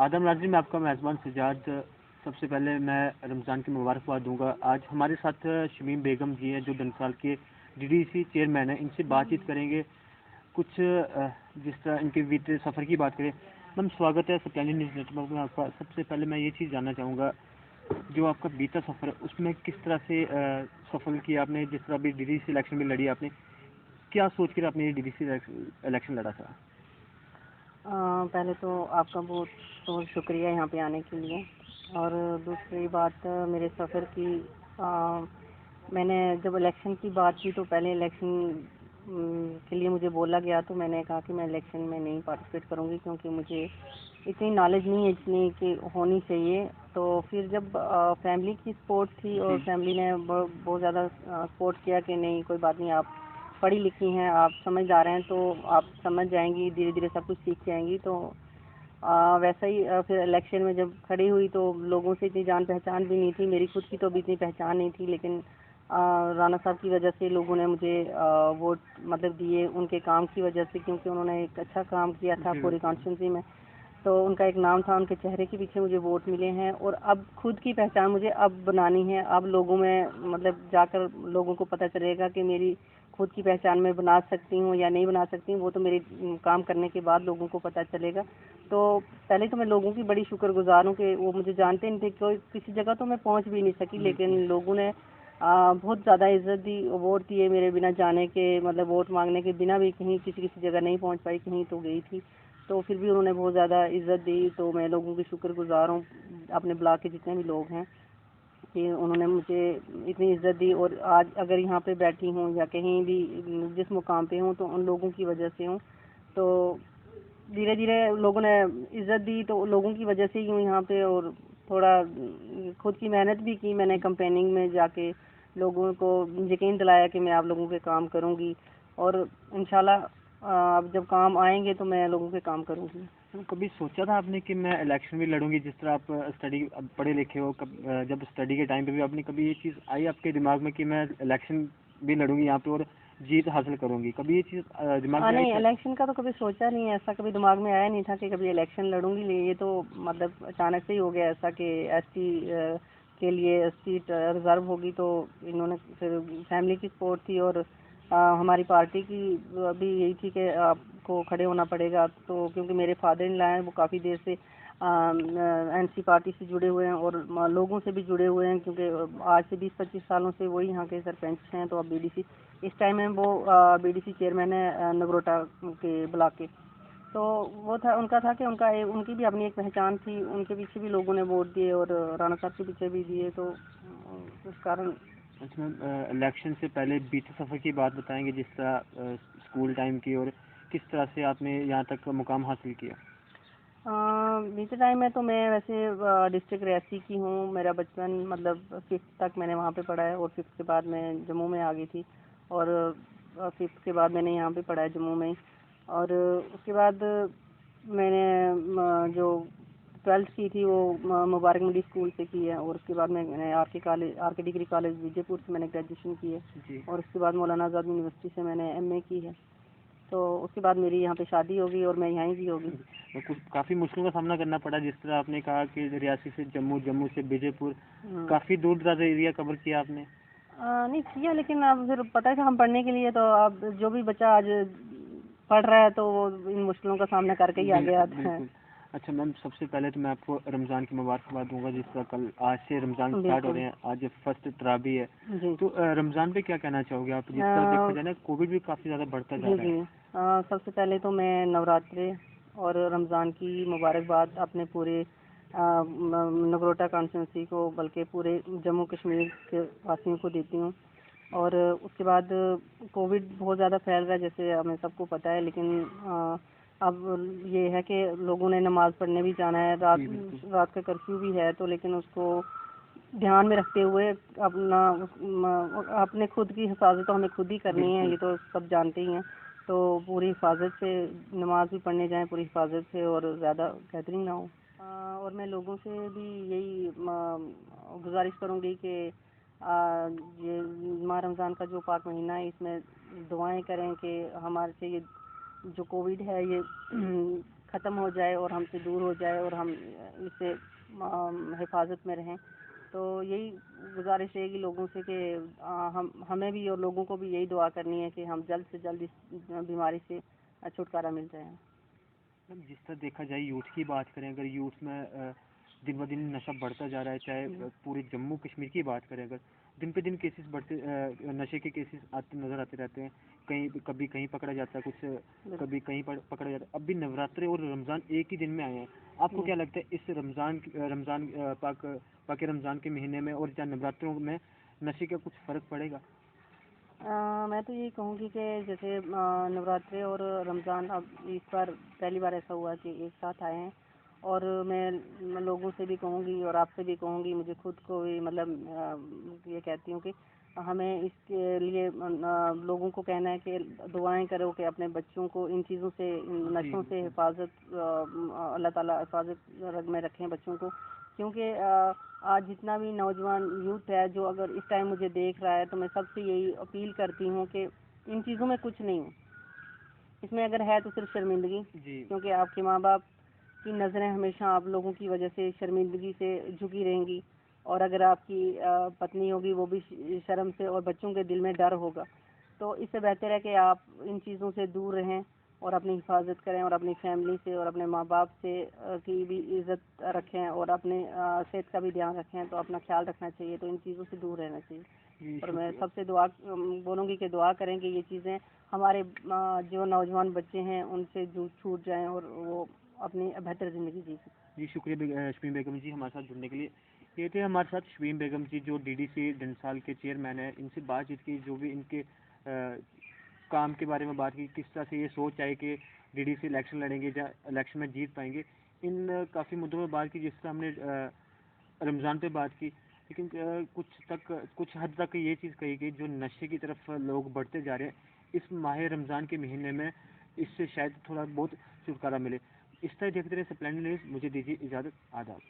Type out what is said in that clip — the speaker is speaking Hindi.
आदम नाज़रीन, मैं आपका मेज़बान सजाद। सबसे पहले मैं रमज़ान की मुबारकबाद दूंगा। आज हमारे साथ शमीम बेगम जी हैं जो डंसाल के डीडीसी चेयरमैन हैं। इनसे बातचीत करेंगे कुछ जिस तरह इनके बीते सफ़र की बात करें। मैम, स्वागत है सत्यानी न्यूज़ नेटवर्क में आपका। सबसे पहले मैं ये चीज़ जानना चाहूँगा, जो आपका बीता सफ़र है उसमें किस तरह से सफल किया आपने। जिस तरह अभी डीडीसी इलेक्शन में लड़ी आपने, क्या सोच कर आपने ये डीडीसी इलेक्शन लड़ा था? पहले तो आपका बहुत बहुत शुक्रिया यहाँ पे आने के लिए। और दूसरी बात, मेरे सफ़र की मैंने जब इलेक्शन की बात की तो पहले इलेक्शन के लिए मुझे बोला गया, तो मैंने कहा कि मैं इलेक्शन में नहीं पार्टिसिपेट करूँगी क्योंकि मुझे इतनी नॉलेज नहीं है जितनी कि होनी चाहिए। तो फिर जब फैमिली की सपोर्ट थी और फैमिली ने बहुत ज़्यादा सपोर्ट किया कि नहीं कोई बात नहीं, आप पढ़ी लिखी हैं, आप समझदार हैं, तो आप समझ जाएंगी, धीरे धीरे सब कुछ सीख जाएंगी। तो वैसा ही फिर इलेक्शन में जब खड़ी हुई तो लोगों से इतनी जान पहचान भी नहीं थी, मेरी खुद की तो अभी इतनी पहचान नहीं थी, लेकिन राणा साहब की वजह से लोगों ने मुझे वोट मतलब दिए, उनके काम की वजह से, क्योंकि उन्होंने एक अच्छा काम किया था पूरी कॉन्स्टिट्यूंसी में। तो उनका एक नाम था, उनके चेहरे के पीछे मुझे वोट मिले हैं। और अब खुद की पहचान मुझे अब बनानी है। अब लोगों में मतलब जाकर लोगों को पता चलेगा कि मेरी खुद की पहचान मैं बना सकती हूँ या नहीं बना सकती हूँ, वो तो मेरे काम करने के बाद लोगों को पता चलेगा। तो पहले तो मैं लोगों की बड़ी शुक्रगुजार हूँ कि वो मुझे जानते नहीं थे, कोई किसी जगह तो मैं पहुँच भी नहीं सकी, लेकिन लोगों ने बहुत ज़्यादा इज्जत दी, वोट दिए मेरे बिना जाने के, मतलब वोट मांगने के बिना भी कहीं किसी किसी जगह नहीं पहुँच पाई, कहीं तो गई थी, तो फिर भी उन्होंने बहुत ज़्यादा इज्जत दी। तो मैं लोगों की शुक्रगुजार हूँ, अपने ब्लॉक के जितने भी लोग हैं, कि उन्होंने मुझे इतनी इज्जत दी। और आज अगर यहाँ पे बैठी हूँ या कहीं भी जिस मुकाम पे हूँ तो उन लोगों की वजह से हूँ। तो धीरे धीरे लोगों ने इज्जत दी, तो लोगों की वजह से ही हूँ यहाँ पे। और थोड़ा खुद की मेहनत भी की मैंने, कंपेनिंग में जाके लोगों को यकीन दिलाया कि मैं आप लोगों के काम करूँगी, और इंशाल्लाह अब जब काम आएंगे तो मैं लोगों के काम करूँगी। तो कभी सोचा था आपने कि मैं इलेक्शन भी लड़ूंगी? जिस तरह आप स्टडी पढ़े लिखे हो, जब स्टडी के टाइम पे भी आपने कभी ये चीज़ आई आपके दिमाग में कि मैं इलेक्शन भी लड़ूंगी यहाँ पे और जीत हासिल करूंगी? कभी ये चीज़ दिमाग में आई नहीं, था? इलेक्शन का तो कभी सोचा नहीं है, ऐसा कभी दिमाग में आया नहीं था कि कभी इलेक्शन लड़ूंगी। ये तो मतलब अचानक से ही हो गया ऐसा कि एसटी के लिए सीट रिजर्व होगी, तो इन्होंने फिर फैमिली की सपोर्ट थी और हमारी पार्टी की भी यही थी कि आपको खड़े होना पड़ेगा। तो क्योंकि मेरे फादर इन लॉ हैं, वो काफ़ी देर से एनसी पार्टी से जुड़े हुए हैं और लोगों से भी जुड़े हुए हैं, क्योंकि आज से 20-25 सालों से वही यहाँ के सरपंच हैं। तो अब बीडीसी इस टाइम में वो बीडीसी चेयरमैन है नगरोटा के ब्लॉक के। तो वो था, उनका था कि उनकी भी अपनी एक पहचान थी, उनके पीछे भी लोगों ने वोट दिए और राणा साहब के पीछे भी दिए, तो उस कारण। अच्छा मैम, इलेक्शन से पहले बीते सफ़र की बात बताएंगे, जिस तरह स्कूल टाइम की, और किस तरह से आपने यहाँ तक मुकाम हासिल किया? बीते टाइम में तो मैं वैसे डिस्ट्रिक्ट रियासी की हूँ। मेरा बचपन मतलब 5th तक मैंने वहाँ पे पढ़ा है, और 5th के बाद मैं जम्मू में आ गई थी, और 5th के बाद मैंने यहाँ पे पढ़ा है जम्मू में। और उसके बाद मैंने जो 12th की थी वो मुबारक मंडी स्कूल से की है, और उसके बाद मैंने आर के डिग्री कॉलेज विजयपुर से मैंने ग्रेजुएशन की है, और उसके बाद मौलाना आज़ाद यूनिवर्सिटी से मैंने एमए की है। तो उसके बाद मेरी यहाँ पे शादी होगी और मैं यहीं की होगी। तो कुछ काफ़ी मुश्किलों का सामना करना पड़ा, जिस तरह आपने कहा कि रियासी से जम्मू, जम्मू से विजयपुर, काफ़ी दूर दराज एरिया कवर किया आपने। नहीं किया, लेकिन अब फिर पता है कि हम पढ़ने के लिए, तो अब जो भी बच्चा आज पढ़ रहा है तो वो इन मुश्किलों का सामना करके ही आगे आता है। बिल्कुल। अच्छा मैम, सबसे पहले तो मैं आपको रमज़ान की मुबारकबाद दूंगा, जिस तरह कल आज से रमज़ान स्टार्ट हो रहे हैं, आज फर्स्ट तरावी है। जी। तो रमज़ान पे क्या कहना चाहोगे आप? जिस तरह देखा जाए ना, कोविड भी काफ़ी ज़्यादा बढ़ता जा रहा है। जी। सबसे पहले तो मैं नवरात्रे और रमज़ान की मुबारकबाद अपने पूरे नगरोटा कॉन्स्टिट्यूंसी को, बल्कि पूरे जम्मू कश्मीर के वासियों को देती हूँ। और उसके बाद कोविड बहुत ज़्यादा फैल रहा है, जैसे हमें सबको पता है, लेकिन अब ये है कि लोगों ने नमाज़ पढ़ने भी जाना है, रात का कर्फ्यू भी है, तो लेकिन उसको ध्यान में रखते हुए अपने खुद की हिफाजत तो हमें खुद ही करनी है, ये तो सब जानते ही हैं। तो पूरी हिफाजत से नमाज भी पढ़ने जाएं, पूरी हिफाजत से, और ज़्यादा गैदरिंग ना हो। और मैं लोगों से भी यही गुजारिश करूँगी कि ये माह रमज़ान का जो पाक महीना है, इसमें दुआएं करें कि हमारे से ये जो कोविड है ये ख़त्म हो जाए और हमसे दूर हो जाए और हम इससे हिफाजत में रहें। तो यही गुजारिश रहेगी लोगों से कि हमें भी और लोगों को भी यही दुआ करनी है कि हम जल्द से जल्द इस बीमारी से छुटकारा मिल जाए। मैम, जिस तरह देखा जाए यूथ की बात करें, अगर यूथ में दिन ब दिन नशा बढ़ता जा रहा है, चाहे पूरे जम्मू कश्मीर की बात करें, अगर दिन पे दिन केसेस बढ़ते नशे के केसेस आते नज़र आते रहते हैं। कभी कहीं पकड़ा जाता है कुछ, कभी कहीं पकड़ा जाता है। अब भी नवरात्रे और रमज़ान एक ही दिन में आए हैं। आपको क्या लगता है इस रमज़ान पाके रमज़ान के महीने में और या नवरात्रों में नशे का कुछ फ़र्क पड़ेगा? मैं तो यही कहूँगी कि जैसे नवरात्रे और रमज़ान अब इस बार पहली बार ऐसा हुआ कि एक साथ आए हैं। और मैं लोगों से भी कहूँगी और आपसे भी कहूँगी, मुझे खुद को भी मतलब ये कहती हूँ कि हमें इसके लिए लोगों को कहना है कि दुआएं करो कि अपने बच्चों को इन चीज़ों से, इन नशों से हिफाजत अल्लाह ताला हिफाजत में रखें बच्चों को। क्योंकि आज जितना भी नौजवान यूथ है जो अगर इस टाइम मुझे देख रहा है, तो मैं सबसे यही अपील करती हूँ कि इन चीज़ों में कुछ नहीं है, इसमें अगर है तो सिर्फ शर्मिंदगी। क्योंकि आपके माँ बाप की नज़रें हमेशा आप लोगों की वजह से शर्मिंदगी से झुकी रहेंगी, और अगर आपकी पत्नी होगी वो भी शर्म से, और बच्चों के दिल में डर होगा। तो इससे बेहतर है कि आप इन चीज़ों से दूर रहें और अपनी हिफाजत करें और अपनी फैमिली से और अपने माँ बाप से की भी इज़्ज़त रखें और अपने सेहत का भी ध्यान रखें। तो अपना ख्याल रखना चाहिए, तो इन चीज़ों से दूर रहना चाहिए। और मैं सबसे दुआ बोलूँगी कि दुआ करें कि ये चीज़ें हमारे जो नौजवान बच्चे हैं उनसे छूट जाएं और वो अपनी बेहतर ज़िंदगी जी सकें। जी, शुक्रिया शमीम बेगम जी हमारे साथ जुड़ने के लिए। ये थे हमारे साथ शमीम बेगम जी, जो डीडीसी डंसाल के चेयरमैन है। इनसे बातचीत की, जो भी इनके काम के बारे में बात की, किस तरह से ये सोच आए कि डीडीसी इलेक्शन लड़ेंगे या इलेक्शन में जीत पाएंगे। इन काफ़ी मुद्दों में बात की, जिस तरह हमने रमज़ान पे बात की। लेकिन कुछ हद तक ये चीज़ कही गई, जो नशे की तरफ लोग बढ़ते जा रहे हैं इस माह रमज़ान के महीने में, इससे शायद थोड़ा बहुत छुटकारा मिले। इस तरह देखते रहे स्प्लेंडर न्यूज़। मुझे दीजिए इजाज़त। आदाब।